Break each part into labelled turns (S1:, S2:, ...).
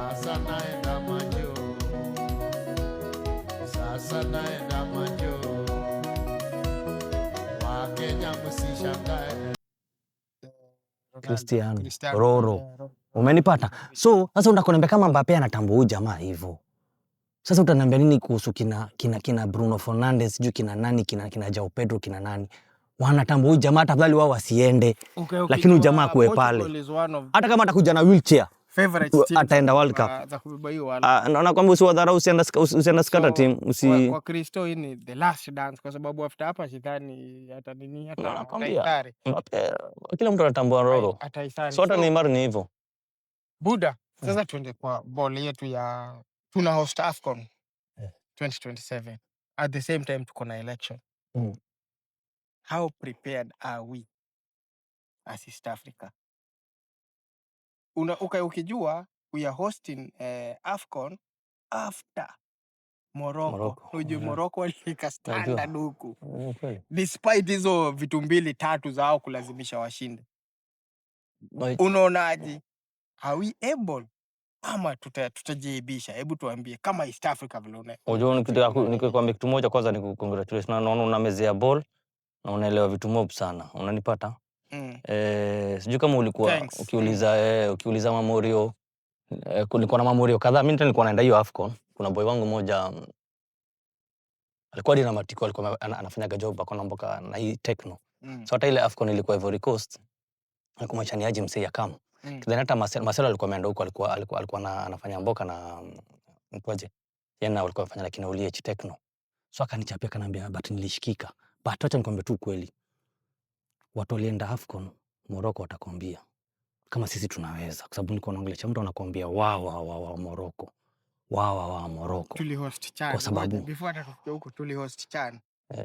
S1: Sasa naenda manjo, sasa naenda manjo, Wakenya msishangae.
S2: Cristiano Roro. Umenipata? So sasa unakoniambia kama Mbappe anatambua huyu jamaa hivyo. Sasa utaniambia nini kuhusu kina Bruno Fernandes, sijui kina nani, kina Joao Pedro, kina nani? Wanatambua huyu jamaa, tafadhali wao wasiende. Lakini huyu jamaa kuwe pale. Hata kama atakuja na wheelchair, ataenda World Cup. Naona kwamba usiwadharau, usienda skata team,
S3: kwa Kristo hii ni the last dance, kwa sababu after hapa sidhani hata nini hata
S2: ataisare. Kila mtu anatambua Roro. So hata Neymar ni hivyo.
S3: Buda, sasa tuende kwa ball yetu ya tuna host AFCON 2027. At the same time tuko na election. How prepared are we as East Africa? Ukijua we are hosting AFCON after Morocco. Ujue Morocco walika standard huku. Despite hizo vitu mbili tatu zao kulazimisha washinde. Unaonaje? Are we able ama tutajiibisha? Hebu tuambie kama East Africa vile unaona.
S2: Unajua nikikwambia kitu moja, kwanza ni congratulations. Naona una mezea ball na unaelewa vitu mob sana. Unanipata? Sijui kama ulikuwa ukiuliza Mamorio, kulikuwa na Mamorio kadhaa. Mimi nilikuwa naenda hiyo AFCON. Kuna boy wangu mmoja alikuwa Matiko, alikuwa anafanya job akona mboka na hii Techno. So hata ile AFCON ilikuwa Ivory Coast. Alikuwa mchaniaji msee ya kama. Then hata Marcelo alikuwa ameenda huko, alikuwa anafanya mboka na mtwaje. Yana walikuwa wanafanya lakini ulie Techno. So akanichapia kanambia but nilishikika. But acha nikwambie tu kweli. Watu walienda AFCON, Morocco watakwambia kama sisi tunaweza, kwa sababu niko naongelea mtu anakuambia wa Morocco. Morocco.
S3: Tuli host CHAN.
S2: Kwa sababu
S3: before hata kufika huko tuli host CHAN.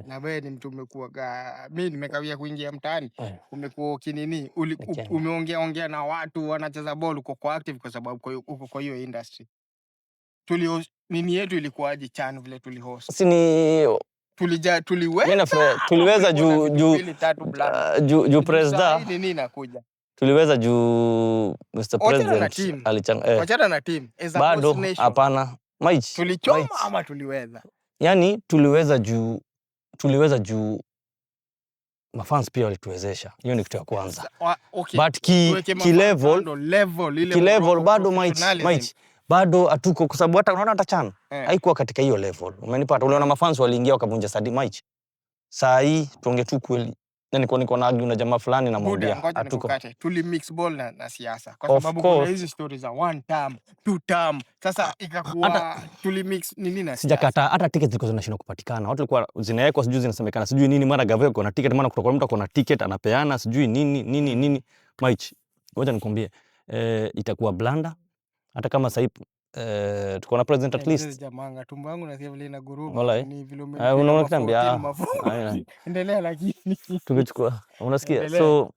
S3: Na wewe ni mtu umekuwa mimi nimekawia kuingia mtaani. Umekuwa kinini? Umeongea na watu wanacheza ball, uko kwa active kwa sababu uko kwa hiyo industry. Tuli host nini yetu ilikuwaje CHAN vile tuli host?
S2: Si ni tuliweza juu president
S3: nini inakuja.
S2: Tuliweza juu Mr. President
S3: wachana na team
S2: bado hapana Maichi
S3: tulichoma ama tuliweza,
S2: yani tuliweza juu mafans pia walituwezesha. Hiyo ni kitu ya kwanza. But ki level bado Maichi bado hatuko, kwa sababu hata unaona hata CHAN haikuwa katika hiyo level. Umenipata? Uliona mafans waliingia wakavunja stadi Maichi. Saa hii tuongee tu kweli. Niko na argue na jamaa fulani na mwambia hatuko.
S3: Tuli mix ball na siasa. Kwa sababu kuna hizi stories za one term, two term. Sasa ikakuwa tuli mix nini na siasa.
S2: Sijakataa, hata tickets zilikuwa zinashindwa kupatikana. Watu walikuwa zinawekwa, sijui zinasemekana, sijui nini, mara gavana kuna ticket, mara kutoka mtu kuna ticket anapeana, sijui nini. Maichi, ngoja nikwambie, itakuwa blanda. Hata kama sasa tuko na president at least.
S3: Jamanga tumbo yangu na vile ina guruma
S2: ni vile unaona kitambia.
S3: Endelea lakini
S2: tungechukua. Unasikia? So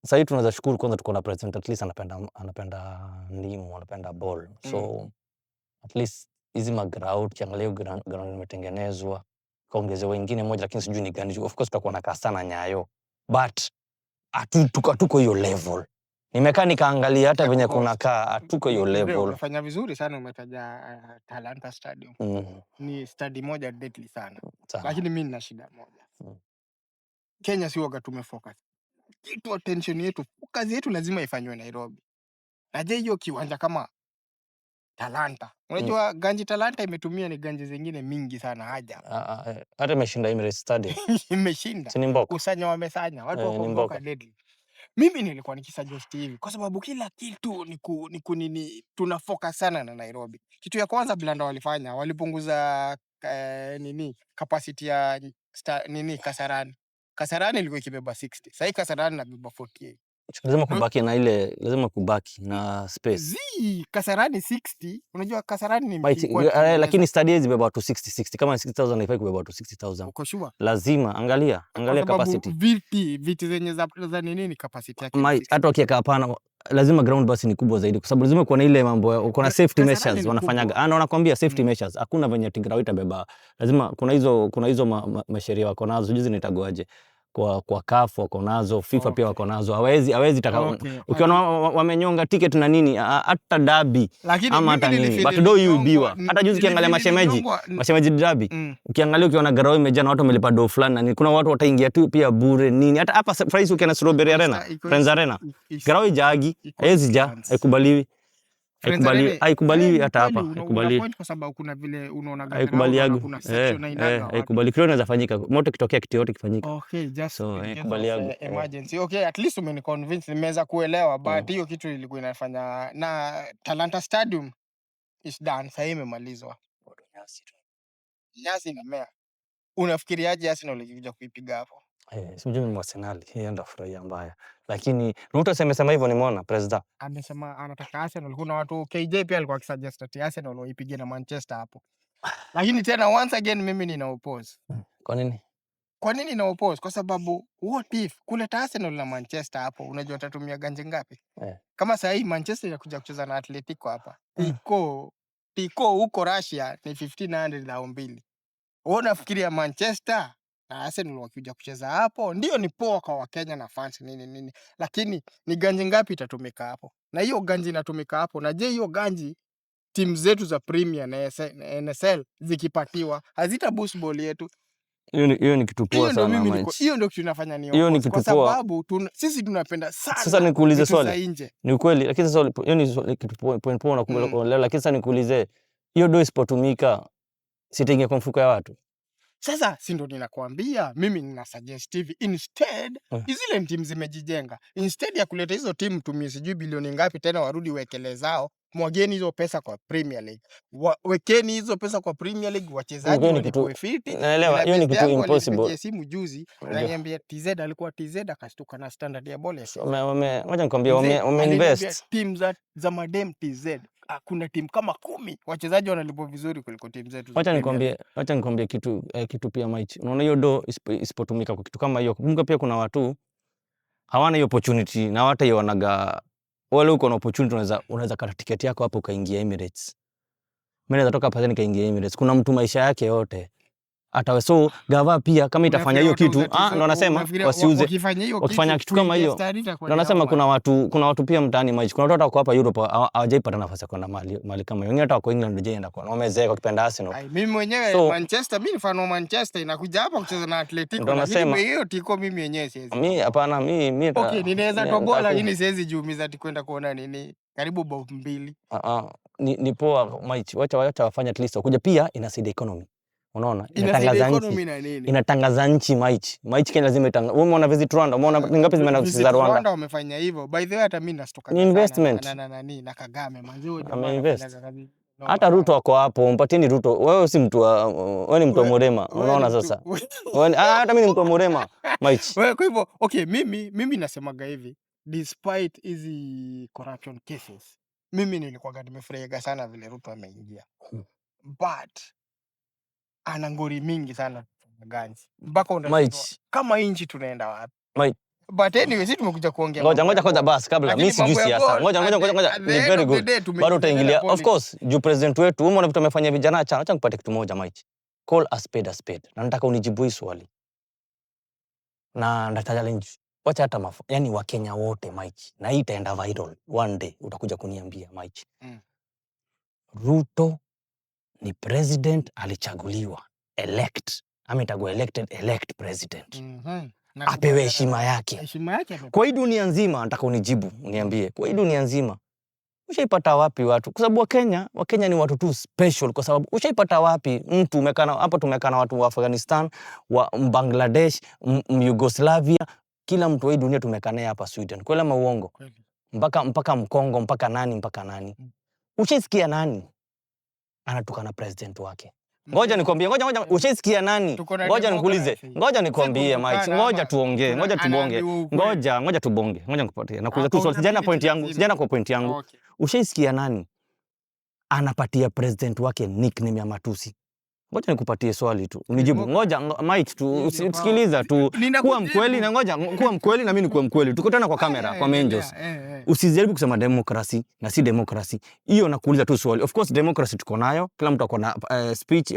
S2: sasa tunaweza shukuru kwanza tuko na president at least anapenda ndimu, anapenda ball. So at least hizi maground kiangalia ground imetengenezwa. Kaongezea wengine moja lakini sijui ni gani. Of course tutakuwa na kasana Nyayo. But tuko hiyo level. Nimekaa nikaangalia hata venye kunakaa tuko hiyo level.
S3: Umefanya vizuri sana, umetaja Talanta Stadium. Ni stadi moja deadly sana. Lakini mimi nina shida moja. Kenya si waga tumefocus. Kitu attention yetu, kazi yetu lazima ifanywe Nairobi. Na je, hiyo kiwanja kama Talanta. Unajua ganji Talanta imetumia ni ganji zingine mingi sana haja.
S2: Hata imeshinda Emirates Stadium.
S3: Imeshinda.
S2: Si ni mboka.
S3: Kusanya wamesanya. Watu wako mboka deadly. Mimi nilikuwa nikisuggest hivi kwa sababu kila kitu ni tuna focus sana na Nairobi. Kitu ya kwanza Blanda walifanya, walipunguza capacity ya Kasarani. Kasarani ilikuwa ikibeba 60. Sasa Kasarani inabeba 48.
S2: Lazima kubaki na space.
S3: Kasarani 60, unajua Kasarani ni
S2: lakini stadi hizi beba watu 60 kama 60,000 haifai kubeba watu 60,000.
S3: Uko sure?
S2: Lazima angalia capacity.
S3: Viti zenye za nini capacity yake.
S2: Hata ukiweka hapana, lazima ground basi ni kubwa zaidi kwa sababu lazima kuwa na ile mambo, kuna safety measures wanafanyaga. Nakwambia safety measures. Hakuna venye Tigrawi itabeba. Lazima kuna hizo masheria wako nazo, juzi nitagoaje. kwa CAF wako nazo, FIFA pia wako nazo. Hawezi taka ukiona wamenyonga ticket na nini hata dabi ama hata nini. But do you biwa. Hata juzi kiangalia mashemeji dabi. Ukiangalia ukiona garao imejaa na watu wamelipa do fulani na nini. Kuna watu wataingia tu pia bure nini. Hata hapa price ukienda Strawberry Arena, Friends Arena. Garao ijagi, haiwezi ja, haikubaliwi. Haikubaliwi hata hapa. Haikubaliwi.
S3: Kwa sababu kuna vile unaona
S2: garao
S3: kuna section na inaga.
S2: Haikubaliwi. Kile inaweza fanyika. Moto kitokea kitu yote kifanyika.
S3: Okay, just
S2: so haikubaliwi.
S3: Emergency. Okay, at least umeniconvince, nimeweza kuelewa, but hiyo kitu ilikuwa inafanya na Talanta Stadium is done, sasa imemalizwa. Nyasi imemea. Unafikiriaje Arsenal ikija kuipiga hapo?
S2: Sijui ni Arsenal, hiyo ndio furaha mbaya. Lakini Ruto amesema hivyo, nimeona president.
S3: Amesema anataka Arsenal. Kuna watu KJ pia alikuwa akisuggest ati Arsenal waipige na Manchester hapo. Lakini tena once again mimi nina oppose.
S2: Kwa nini?
S3: Kwa nini na oppose? Kwa sababu what if kuleta Arsenal na Manchester hapo, unajua watatumia ganje ngapi? Kama sasa hii Manchester inakuja kucheza na Atletico hapa. Tiko huko Russia ni 1500 na 2. Wewe unafikiria Manchester na Arsenal wakija kucheza hapo ndio ni poa kwa Wakenya na fans nini, lakini ni ganji ngapi itatumika hapo? Na hiyo ganji inatumika hapo, na je hiyo ganji timu zetu za Premier na NSL zikipatiwa hazita boost ball yetu?
S2: Hiyo ni kitu poa sana.
S3: Hiyo ndio kitu tunafanya ni kwa sababu sisi tunapenda sana.
S2: Sasa nikuulize swali. Ni kweli, lakini sasa hiyo ni kitu point poa na lakini sasa nikuulize, hiyo do isipotumika sitaingia kwa mfuko ya watu.
S3: Sasa si ndo ninakwambia mimi nina suggest hivi, instead zile timu zimejijenga, instead ya kuleta hizo timu tumie sijui bilioni ngapi tena warudi wekele zao, mwageni hizo pesa kwa Premier League. Wekeni hizo pesa kwa Premier League, wachezaji walikuwa fiti.
S2: Naelewa hiyo ni kitu impossible.
S3: Simu juzi ananiambia TZ alikuwa TZ akastuka na standard ya ball.
S2: Ngoja nikwambie wameinvest
S3: teams za madem TZ. Kuna timu kama 10 wachezaji wanalipwa vizuri kuliko timu zetu.
S2: Acha nikwambie kitu pia Maichi. Unaona hiyo do isipotumika kwa kitu kama hiyo. Kumbuka pia kuna watu hawana hiyo opportunity na hata hiyo wanaga wale uko na opportunity unaweza kata tiketi yako hapo ukaingia Emirates. Mimi naweza toka pale nikaingia Emirates. Kuna mtu maisha yake yote hata so gava pia kama itafanya hiyo kitu ndo nasema wasiuze wakifanya kitu kama hiyo ndo nasema kuna watu pia mtaani Maichi. Kuna watu hata hapa Europe hawajaipata nafasi ya kwenda mali kama hiyo. Wengine hata wako England ndio enda kwa wamezeeka wakipenda Arsenal.
S3: Mimi mwenyewe Manchester, mimi mfano Manchester inakuja hapa kucheza na Atletico, lakini hiyo tiko mimi mwenyewe siwezi.
S2: Mimi hapana, mimi
S3: okay, ninaweza tobola lakini siwezi jiumiza ati kwenda kuona nini karibu bao 2.
S2: Ni poa Maichi, wacha wafanye at least kuja pia inasaidia economy. Unaona? Inatangaza nchi Maichi. Maichi Kenya lazima itangaza. Wewe umeona visit Rwanda? Umeona ngapi zimeenda kucheza Rwanda?
S3: Rwanda wamefanya hivyo. By the way hata mimi nastoka
S2: sana. Investment.
S3: Na Kagame manzio
S2: ameinvest. Hata Ruto wako hapo, mpateni Ruto. Wewe si mtu wewe ni mtu wa Murema. Unaona sasa? Hata mimi ni mtu wa Murema Maichi.
S3: Wewe kwa hivyo okay, mimi nasemaga hivi, despite hizi corruption cases, mimi nilikuwa nimefurahia sana vile Ruto ameingia. But ana ngori mingi sana ganzi. Mpaka unasema kama inchi tunaenda wapi? But anyway, sisi tumekuja kuongea.
S2: Ngoja kwanza basi kabla mimi sijui siasa. Ngoja ni very good. Bado utaingilia. Of course, juu president wetu umeona vitu amefanya vijana acha nikupate kitu moja Maichi. Call a spade a spade. Na nataka unijibu hii swali. Na nda challenge. Wacha hata yani Wakenya wote Maichi. Na hii itaenda viral one day utakuja kuniambia Maichi. Ruto ni president alichaguliwa elect ametagwa elect president. Apewe heshima yake. Kwa hii dunia nzima nataka unijibu uniambie kwa hii dunia nzima ushaipata wapi watu, kwa sababu Wakenya ni watu tu special, kwa sababu ushaipata wapi mtu umekana hapo, tumekana watu wa Afghanistan, wa Bangladesh, Yugoslavia, kila mtu wa dunia tumekana hapa Sweden. Kweli ama uongo? Mpaka Mkongo, mpaka nani. Ushisikia nani anatukana president wake? Ngoja nikwambie, ngoja ushisikia nani? Ngoja nikuulize. Ngoja nikwambie Mike. Ngoja tuongee, ngoja tubonge. Ngoja tubonge. Ngoja nikupatie. Nakuuliza tu swali, sijana kwa point yangu. Ushisikia nani anapatia president wake nickname ya matusi? Ngoja nikupatie swali tu. Unijibu. Ngoja Mike tu usikiliza tu. Kuwa mkweli na kuwa mkweli na mimi nikuwa mkweli. Tukutana kwa kamera, kwa Menjos. Usijaribu kusema demokrasi na si demokrasi. Hiyo nakuuliza tu swali. Of course democracy tuko nayo. Kila mtu akona speech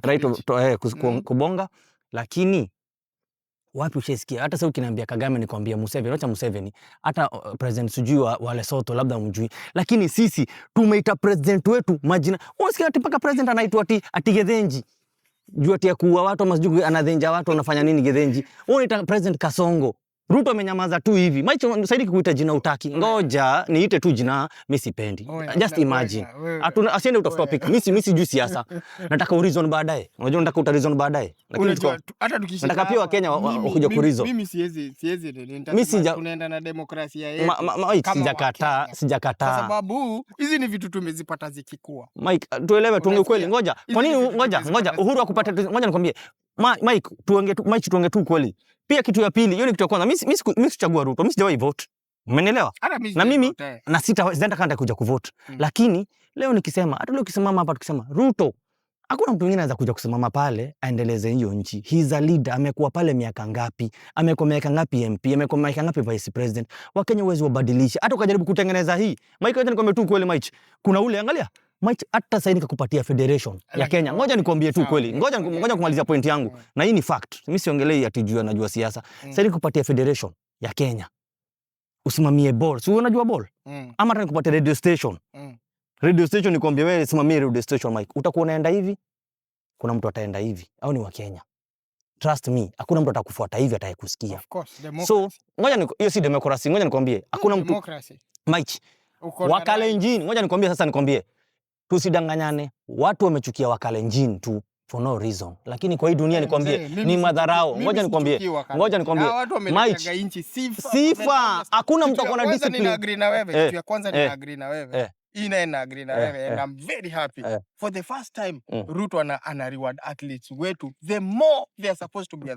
S2: right kubonga. Lakini wapi ushesikia? Hata sasa ukiniambia Kagame nikwambia Museveni, acha Museveni. Hata president sijui wa Lesotho labda umjui. Lakini sisi tumeita president wetu majina. Unasikia ati mpaka president anaitwa ati Gethenji. Juu ati ya kuua watu ama sijui anadhenja watu anafanya nini Gethenji. Unaita president Kasongo. Ruto amenyamaza tu hivi. Maicho Saidi kuita jina utaki. Ngoja niite tu jina mimi sipendi. Just imagine. Asiende out of topic. Mimi sijui siasa. Nataka reason baadaye. Unajua nataka uta baadaye. Lakini
S3: hata tukishika
S2: nataka pia Wakenya wakuja kureason.
S3: Mimi siwezi tunaenda na demokrasia yetu.
S2: Sijakataa.
S3: Kwa sababu hizi ni vitu tumezipata zikikua.
S2: Mike, tuelewe tuongee kweli. Ngoja. Kwa nini ngoja uhuru akupata ngoja nikwambie. Mike, tuongee tu kweli. Pia kitu ya pili, hiyo ni kitu ya kwanza. Mimi sichagua Ruto, mimi sijawahi vote. Umeelewa? Na mimi na sitaenda kanda kuja kuvote. Lakini leo nikisema, hata leo ukisimama hapa tukisema Ruto, hakuna mtu mwingine anaweza kuja kusimama pale aendeleze hiyo nchi. He's a leader, amekuwa pale miaka ngapi? Amekuwa miaka ngapi MP? Amekuwa miaka ngapi vice president? Wakenya uwezo wabadilisha. Hata ukajaribu kutengeneza hii. Mike, acha nikwambie tu kweli Mike. Kuna ule angalia Mike, hata sasa nikakupatia federation ya Kenya. Ngoja nikwambie tu kweli. Ngoja kumalizia point yangu. Na hii ni fact. Mimi siongelei ati najua siasa. Sasa nikupatia federation ya Kenya. Usimamie ball. Si unajua ball? Ama hata nikupatia radio station. Radio station nikwambie wewe simamie radio station Mike. Utakuwa unaenda hivi. Kuna mtu ataenda hivi. Au ni wa Kenya. Trust me, hakuna mtu atakufuata hivi atayekusikia.
S3: Of course,
S2: so ngoja hiyo si democracy. Ngoja nikwambie. Hakuna mtu Mike. Wakalenjin. Ngoja nikwambie. Tusidanganyane, watu wamechukia Wakalenjin tu for no reason. Lakini kwa hii dunia nikwambie ni madharau. Ngoja nikwambie.
S3: Watu wameleta inchi
S2: sifa. Hakuna mtu akona discipline.
S3: Nina agree na wewe. Kitu ya kwanza nina agree na wewe. Ina agree na wewe and I'm very happy. For the first time Ruto ana reward athletes wetu the more they are supposed to be.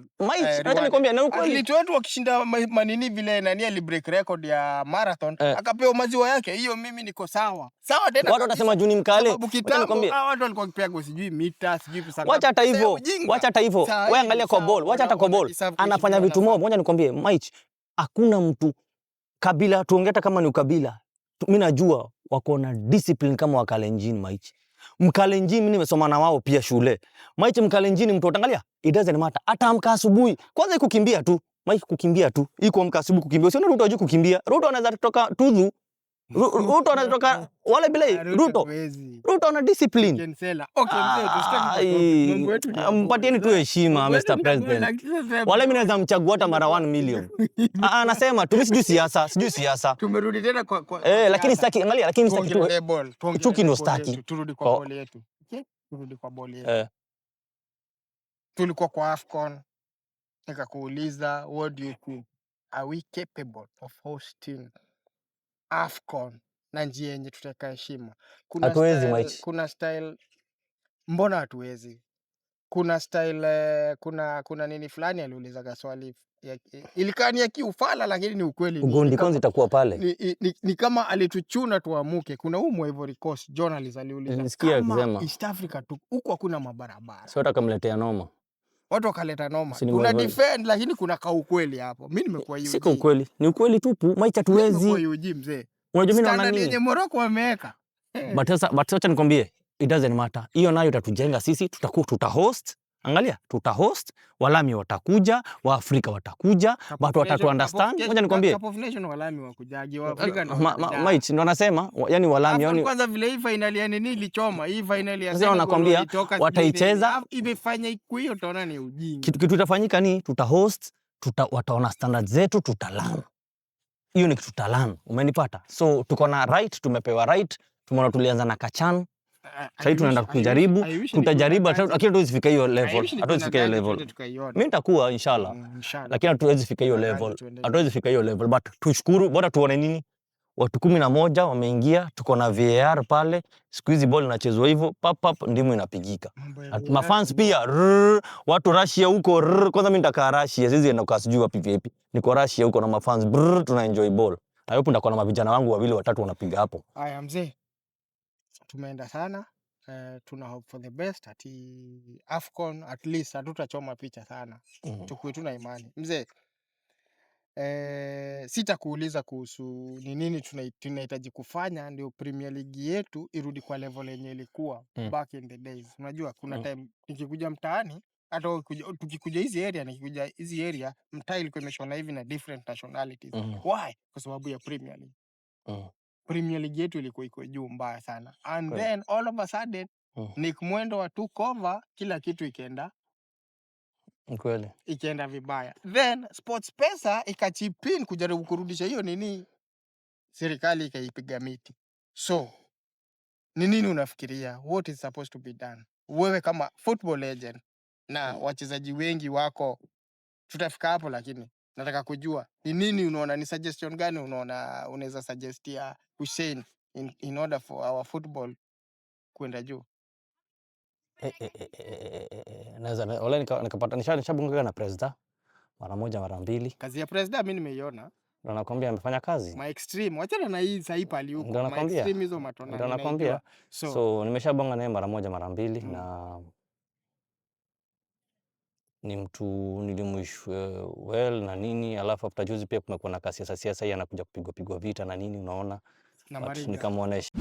S2: Hata nikwambia na ukweli.
S3: Athletes wetu wakishinda manini vile nani ali break record ya marathon akapewa maziwa yake. Hiyo mimi niko sawa. Sawa tena.
S2: Watu watasema juu ni mkale.
S3: Hata nikwambia watu walikuwa kipiga sijui mita sijui pesa.
S2: Wacha hata hivyo. Wewe angalia kwa ball. Wacha hata kwa ball. Anafanya vitu mob. Ngoja nikwambie Mike, hakuna mtu kabila tuongeta kama ni ukabila. Mimi najua wako na discipline kama Wakalenjin Mike. Mkalenjin mimi nimesoma na wao pia shule. Mike Mkalenjin mtu utangalia, it doesn't matter. Hata amka asubuhi. Kwanza kukimbia tu. Mike kukimbia tu. Iko amka asubuhi kukimbia. Usione Ruto hajui kukimbia. Ruto anaweza kutoka Tudhu. Ruto anatoka wale bila Ruto ana discipline.
S3: Okay,
S2: mambo yetu. Mpatieni tu heshima Mr. President. Wale mimi naweza mchagua hata mara 1 million. Anasema tu sijui siasa.
S3: Tumerudi tena kwa
S2: lakini sitaki angalia lakini sitaki tu. Chuki ndo sitaki.
S3: Turudi kwa boli yetu. Turudi kwa boli yetu. Tulikuwa kwa AFCON. Nikakuuliza what do you think? Are we capable of hosting AFCON na njia yenye tutaka heshima? Kuna style mbona hatuwezi? Kuna style kuna nini fulani aliuliza swali ilikani ya kiufala lakini ni ukweli.
S2: Ugondi kwanza itakuwa pale.
S3: Ni kama alituchuna tuamuke. Kuna Ivory Coast journalist aliuliza kama East Africa tu huko hakuna mabarabara.
S2: Sio takamletea noma.
S3: Watu wakaleta noma. Kuna defend lakini kuna ukweli hapo. Mimi nimekuwa hiyo.
S2: Siko ukweli. Ni ukweli tupu. Maicha tuwezi.
S3: Nimekuwa hiyo mzee.
S2: Unajua mimi naona nini?
S3: Yenye Morocco wameweka.
S2: But acha nikwambie, it doesn't matter. Hiyo nayo itatujenga sisi, tutahost. Angalia, tutahost, Walami watakuja, Waafrika watakuja, watu watatu understand. Ngoja nikwambie.
S3: Cup of Nation Walami wakujaje, Waafrika ndio.
S2: Mate, ndio nasema, yani Walami yani
S3: kwanza vile hii finali ya nini ilichoma, hii finali ya
S2: Senegal nakwambia wataicheza,
S3: imefanya iko hiyo utaona ni ujinga.
S2: Kitu itafanyika ni tutahost, wataona standards zetu, tutalan. Hiyo ni kitu tutalan. Umenipata? So tuko na right, tumepewa right, tumeona tulianza na Kachan. Sasa tunaenda kujaribu, tutajaribu lakini hatuwezi fika hiyo level. Hatuwezi fika hiyo level. Mimi nitakuwa inshallah. Lakini hatuwezi fika hiyo level. Hatuwezi fika hiyo level but tushukuru bora tuone nini? Watu 11 wameingia, tuko na VAR pale. Siku hizi ball inachezwa hivyo, pap ndimu inapigika. Mafans pia watu Russia huko kwanza mimi nitakaa Russia, sisi enda kwa sijui wapi vipi. Niko Russia huko na mafans tuna enjoy ball. Na hapo ndakuwa na mavijana wangu wawili watatu wanapiga hapo.
S3: Haya mzee. Tumeenda sana. Tuna hope for the best ati AFCON at least hatutachoma picha sana. Tukue tuna imani. Mzee, sitakuuliza kuhusu ni nini tunahitaji kufanya ndio Premier League yetu irudi kwa level yenye ilikuwa back in the days. Unajua kuna time nikikuja mtaani hata tukikuja hizi area, nikikuja hizi area, mtaa ilikuwa imeshona hivi na different nationalities. Why? Kwa sababu ya Premier League. Premier League yetu ilikuwa iko juu mbaya sana. And then all of a sudden Nick Mwendo wa took over, kila kitu ikaenda
S2: kweli,
S3: ikaenda vibaya. Then SportsPesa ikachipin kujaribu kurudisha hiyo nini, serikali ikaipiga miti. So ni nini unafikiria, what is supposed to be done? Wewe kama football legend na wachezaji wengi wako, tutafika hapo, lakini nataka kujua ni nini unaona, ni suggestion gani unaona unaweza suggestia Hussein in order for our football kwenda juu?
S2: Naweza wala nikapata nishabunga na president mara moja mara mbili.
S3: Kazi ya president mimi nimeiona.
S2: Ndio nakwambia amefanya kazi.
S3: My extreme. Wachana na hii sasa pali huko. My extreme hizo matona.
S2: Ndio nakwambia. So nimeshabonga naye mara moja mara mbili na ni mtu nilimwish well na nini, alafu after juzi pia kumekuwa na kasi ya siasa, yeye anakuja kupigwa vita na nini, unaona, nikamwonyesha